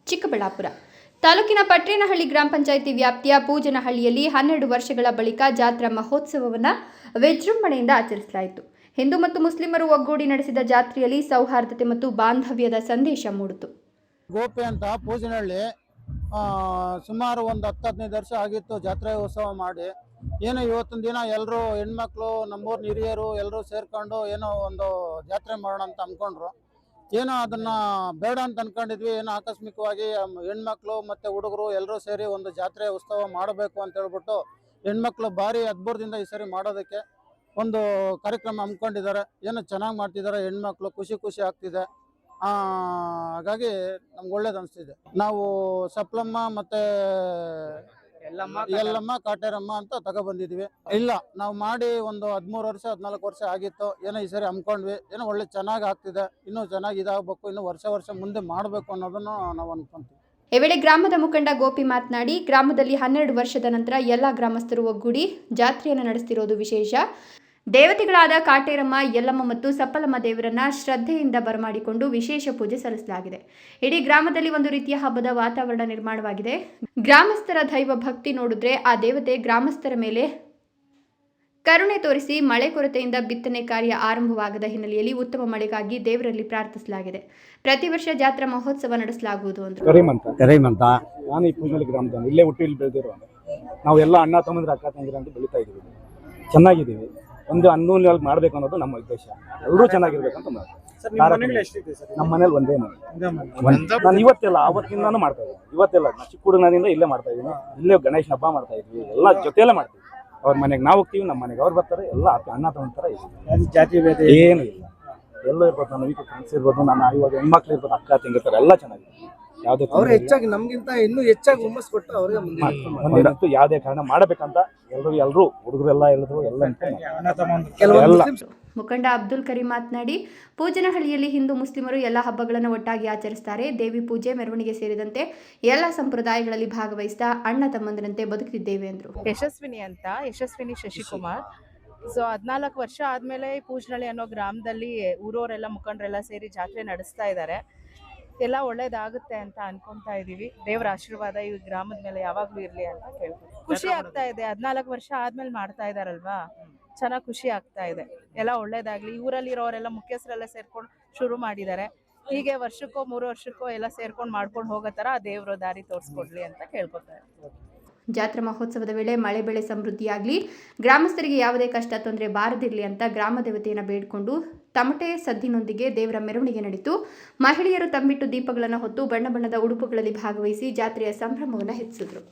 ಚಿಕ್ಕಬಳ್ಳಾಪುರ ತಾಲೂಕಿನ ಪಟ್ರೇನಹಳ್ಳಿ ಗ್ರಾಮ ಪಂಚಾಯಿತಿ ವ್ಯಾಪ್ತಿಯ ಪೂಜನಹಳ್ಳಿಯಲ್ಲಿ 12 ವರ್ಷಗಳ ಬಳಿಕ ಜಾತ್ರಾ ಮಹೋತ್ಸವವನ್ನು ವಿಜೃಂಭಣೆಯಿಂದ ಆಚರಿಸಲಾಯಿತು. ಹಿಂದೂ ಮತ್ತು ಮುಸ್ಲಿಮರು ಒಗ್ಗೂಡಿ ನಡೆಸಿದ ಜಾತ್ರೆಯಲ್ಲಿ ಸೌಹಾರ್ದತೆ ಮತ್ತು ಬಾಂಧವ್ಯದ ಸಂದೇಶ ಮೂಡಿತು. ಗೋಪಿ ಅಂತ ಪೂಜನಹಳ್ಳಿ ಸುಮಾರು ಒಂದು 10-15 ವರ್ಷ ಆಗಿತ್ತು ಜಾತ್ರೆ ಉತ್ಸವ ಮಾಡಿ. ಏನೋ ಇವತ್ತಿನ ದಿನ ಎಲ್ಲರೂ ಹೆಣ್ಮಕ್ಳು ನಮ್ಮೂರು ಹಿರಿಯರು ಎಲ್ಲರೂ ಸೇರ್ಕೊಂಡು ಏನೋ ಒಂದು ಜಾತ್ರೆ ಮಾಡೋಣ ಅಂತ ಅಂದ್ಕೊಂಡ್ರು. ಏನೋ ಅದನ್ನ ಬೇಡ ಅಂತ ಅನ್ಕೊಂಡಿದ್ವಿ. ಏನೋ ಆಕಸ್ಮಿಕವಾಗಿ ಹೆಣ್ಮಕ್ಳು ಮತ್ತು ಹುಡುಗರು ಎಲ್ಲರೂ ಸೇರಿ ಒಂದು ಜಾತ್ರೆ ಉತ್ಸವ ಮಾಡಬೇಕು ಅಂತ ಹೇಳ್ಬಿಟ್ಟು ಹೆಣ್ಮಕ್ಳು ಭಾರಿ ಅದ್ಭುತದಿಂದ ಈ ಸರಿ ಮಾಡೋದಕ್ಕೆ ಒಂದು ಕಾರ್ಯಕ್ರಮ ಹಮ್ಮಿಕೊಂಡಿದ್ದಾರೆ. ಏನೋ ಚೆನ್ನಾಗಿ ಮಾಡ್ತಿದ್ದಾರೆ, ಹೆಣ್ಮಕ್ಳು ಖುಷಿ ಆಗ್ತಿದೆ. ಹಾಗಾಗಿ ನಮ್ಗೆ ಒಳ್ಳೇದು ಅನಿಸ್ತಿದೆ. ನಾವು ಸಪ್ಲಮ್ಮ ಮತ್ತೆ ಎಲ್ಲಮ್ಮ ಕಾಟೇರಮ್ಮ ಅಂತ ತಗೊಬಂದಿದ್ವಿ. ಇಲ್ಲ, ನಾವು ಮಾಡಿ ಒಂದು 13 ವರ್ಷ 14 ವರ್ಷ ಆಗಿತ್ತು. ಏನೋ ಈ ಸರಿ ಹಮ್ಮಿಕೊಂಡ್ವಿ. ಏನೋ ಒಳ್ಳೆ ಚೆನ್ನಾಗಿ ಆಗ್ತಿದೆ. ಇನ್ನೂ ಚೆನ್ನಾಗಿ ಇದಾಗಬೇಕು, ಇನ್ನೂ ವರ್ಷ ಮುಂದೆ ಮಾಡಬೇಕು ಅನ್ನೋದನ್ನು ನಾವು ಅನ್ಕೊಂತೀವಿ. ಈ ವೇಳೆ ಗ್ರಾಮದ ಮುಖಂಡ ಗೋಪಿ ಮಾತನಾಡಿ, ಗ್ರಾಮದಲ್ಲಿ 12 ವರ್ಷದ ನಂತರ ಎಲ್ಲ ಗ್ರಾಮಸ್ಥರು ಒಗ್ಗೂಡಿ ಜಾತ್ರೆಯನ್ನು ನಡೆಸುತ್ತಿರುವುದು ವಿಶೇಷ. ದೇವತೆಗಳಾದ ಕಾಟೇರಮ್ಮ, ಯಲ್ಲಮ್ಮ ಮತ್ತು ಸಪ್ಪಲಮ್ಮ ದೇವರನ್ನ ಶ್ರದ್ಧೆಯಿಂದ ಬರಮಾಡಿಕೊಂಡು ವಿಶೇಷ ಪೂಜೆ ಸಲ್ಲಿಸಲಾಗಿದೆ. ಇಡೀ ಗ್ರಾಮದಲ್ಲಿ ಒಂದು ರೀತಿಯ ಹಬ್ಬದ ವಾತಾವರಣ ನಿರ್ಮಾಣವಾಗಿದೆ. ಗ್ರಾಮಸ್ಥರ ದೈವ ಭಕ್ತಿ ನೋಡಿದ್ರೆ ಆ ದೇವತೆ ಗ್ರಾಮಸ್ಥರ ಮೇಲೆ ಕರುಣೆ ತೋರಿಸಿ ಮಳೆ ಕೊರತೆಯಿಂದ ಬಿತ್ತನೆ ಕಾರ್ಯ ಆರಂಭವಾಗದ ಹಿನ್ನೆಲೆಯಲ್ಲಿ ಉತ್ತಮ ಮಳೆಗಾಗಿ ದೇವರಲ್ಲಿ ಪ್ರಾರ್ಥಿಸಲಾಗಿದೆ. ಪ್ರತಿ ವರ್ಷ ಜಾತ್ರಾ ಮಹೋತ್ಸವ ನಡೆಸಲಾಗುವುದು ಅಂತ ನಾನು ಈ ಪೂಜನಹಳ್ಳಿ ಗ್ರಾಮದಲ್ಲಿ ಇಲ್ಲೇ ಹುಟ್ಟಿ ಇಲ್ಲಿ ಬೆಳೆದಿರೋ ನಾವು ಎಲ್ಲ ಅಣ್ಣ ತಮ್ಮಂದ್ರೆ ಅಕ್ಕ ತಂಗಿರ ಅಂತ ಬೆಳೀತಾ ಇದ್ದೀವಿ. ಚೆನ್ನಾಗಿದ್ದೀವಿ. ಒಂದು ಅನ್ಯೂನ್ಯವಾಗಿ ಮಾಡಬೇಕು ಅನ್ನೋದು ನಮ್ಮ ಉದ್ದೇಶ. ಎಲ್ಲರೂ ಚೆನ್ನಾಗಿರ್ಬೇಕಂತ ನಮ್ಮ ಮನೇಲಿ ಒಂದೇ ಮನೆ. ನಾನು ಇವತ್ತೆಲ್ಲ ಆವತ್ತಿಂದಾನು ಮಾಡ್ತಾ ಇದ್ದೀನಿ. ಇವತ್ತೆಲ್ಲ ಚಿಕ್ಕ ಹುಡುಗನಿಂದ ಇಲ್ಲೇ ಮಾಡ್ತಾ ಇದ್ದೀನಿ. ಇಲ್ಲೇ ಗಣೇಶನ ಹಬ್ಬ ಮಾಡ್ತಾ ಇದ್ವಿ. ಎಲ್ಲ ಜೊತೆಯಲ್ಲೇ ಮಾಡ್ತೀವಿ. ಅವ್ರ ಮನೆಗೆ ನಾವು ಹೋಗ್ತೀವಿ, ನಮ್ಮ ಮನೆಗೆ ಅವ್ರು ಬರ್ತಾರೆ. ಎಲ್ಲ ಅಣ್ಣ ತಗೊಂತಾರ ಜಾತಿ ಭೇದ ಏನು ಇಲ್ಲ. ಎಲ್ಲ ಇರ್ಬೋದು. ನನ್ನ ವೀಕ್ ಫ್ರೆಂಡ್ಸ್ ಇರ್ಬೋದು, ನನ್ನ ಇವಾಗ ಹೆಣ್ಮಕ್ಳು ಇರ್ಬೋದು, ಅಕ್ಕ ತಂಗಿರ್ತಾರೆ, ಎಲ್ಲ ಚೆನ್ನಾಗಿದೆ. ಯಾವುದೇ ಅವ್ರು ಹೆಚ್ಚಾಗಿ ನಮ್ಗಿಂತ ಇನ್ನೂ ಹೆಚ್ಚಾಗಿ ಹುಮ್ಮಸ್ ಕೊಟ್ಟು ಅವ್ರಿಗೆ ಮುಂದೆ ಯಾವುದೇ ಕಾರಣ ಮಾಡಬೇಕಂತ ಎಲ್ಲರೂ ಹುಡುಗರೆಲ್ಲ ಹೇಳಿದ್ರು. ಎಲ್ಲ ಮುಖಂಡ ಅಬ್ದುಲ್ ಕರೀಂ ಮಾತನಾಡಿ, ಪೂಜನಹಳ್ಳಿಯಲ್ಲಿ ಹಿಂದೂ ಮುಸ್ಲಿಮರು ಎಲ್ಲ ಹಬ್ಬಗಳನ್ನು ಒಟ್ಟಾಗಿ ಆಚರಿಸುತ್ತಾರೆ. ದೇವಿ ಪೂಜೆ, ಮೆರವಣಿಗೆ ಸೇರಿದಂತೆ ಎಲ್ಲ ಸಂಪ್ರದಾಯಗಳಲ್ಲಿ ಭಾಗವಹಿಸಿದ ಅಣ್ಣ ತಮ್ಮಂದಿರಂತೆ ಬದುಕಿದ್ದೇವೆ ಎಂದರು. ಯಶಸ್ವಿನಿ ಶಶಿಕುಮಾರ್. ಸೊ 14 ವರ್ಷ ಆದಮೇಲೆ ಪೂಜನಹಳ್ಳಿ ಅನ್ನೋ ಗ್ರಾಮದಲ್ಲಿ ಊರವರೆಲ್ಲ ಮುಖಂಡರೆಲ್ಲ ಸೇರಿ ಜಾತ್ರೆ ನಡೆಸ್ತಾ ಇದ್ದಾರೆ. ಎಲ್ಲ ಒಳ್ಳೇದಾಗುತ್ತೆ ಅಂತ ಅನ್ಕೊಂತಾ ಇದೀವಿ. ದೇವರ ಆಶೀರ್ವಾದ ಈ ಗ್ರಾಮದ ಮೇಲೆ ಯಾವಾಗ್ಲೂ ಇರ್ಲಿ ಅಂತ ಕೇಳ್ತೀವಿ. ಖುಷಿ ಆಗ್ತಾ ಇದೆ. 14 ವರ್ಷ ಆದ್ಮೇಲೆ ಮಾಡ್ತಾ ಇದಾರಲ್ವಾ, ಚೆನ್ನಾಗಿ ಖುಷಿ ಆಗ್ತಾ ಇದೆ. ಎಲ್ಲ ಒಳ್ಳೇದಾಗ್ಲಿ. ಊರಲ್ಲಿ ಇರೋರೆಲ್ಲ ಮುಖ್ಯಸ್ಥರೆಲ್ಲ ಸೇರ್ಕೊಂಡು ಶುರು ಮಾಡಿದ್ದಾರೆ. ಹೀಗೆ ವರ್ಷಕ್ಕೋ 3 ವರ್ಷಕ್ಕೋ ಎಲ್ಲ ಸೇರ್ಕೊಂಡು ಮಾಡ್ಕೊಂಡು ಹೋಗೋ ಥರ ದೇವರು ದಾರಿ ತೋರಿಸ್ಕೊಡ್ಲಿ ಅಂತ ಕೇಳ್ಕೊತಾರೆ. ಜಾತ್ರಾ ಮಹೋತ್ಸವದ ವೇಳೆ ಮಳೆ ಬೆಳೆ ಸಮೃದ್ಧಿಯಾಗಲಿ, ಗ್ರಾಮಸ್ಥರಿಗೆ ಯಾವುದೇ ಕಷ್ಟ ತೊಂದರೆ ಬಾರದಿರಲಿ ಅಂತ ಗ್ರಾಮ ದೇವತೆಯನ್ನು ಬೇಡಿಕೊಂಡು ತಮಟೆ ಸದ್ದಿನೊಂದಿಗೆ ದೇವರ ಮೆರವಣಿಗೆ ನಡೆಯಿತು. ಮಹಿಳೆಯರು ತಂಬಿಟ್ಟು ದೀಪಗಳನ್ನು ಹೊತ್ತು ಬಣ್ಣ ಬಣ್ಣದ ಉಡುಪುಗಳಲ್ಲಿ ಭಾಗವಹಿಸಿ ಜಾತ್ರೆಯ ಸಂಭ್ರಮವನ್ನು ಹೆಚ್ಚಿಸಿದರು.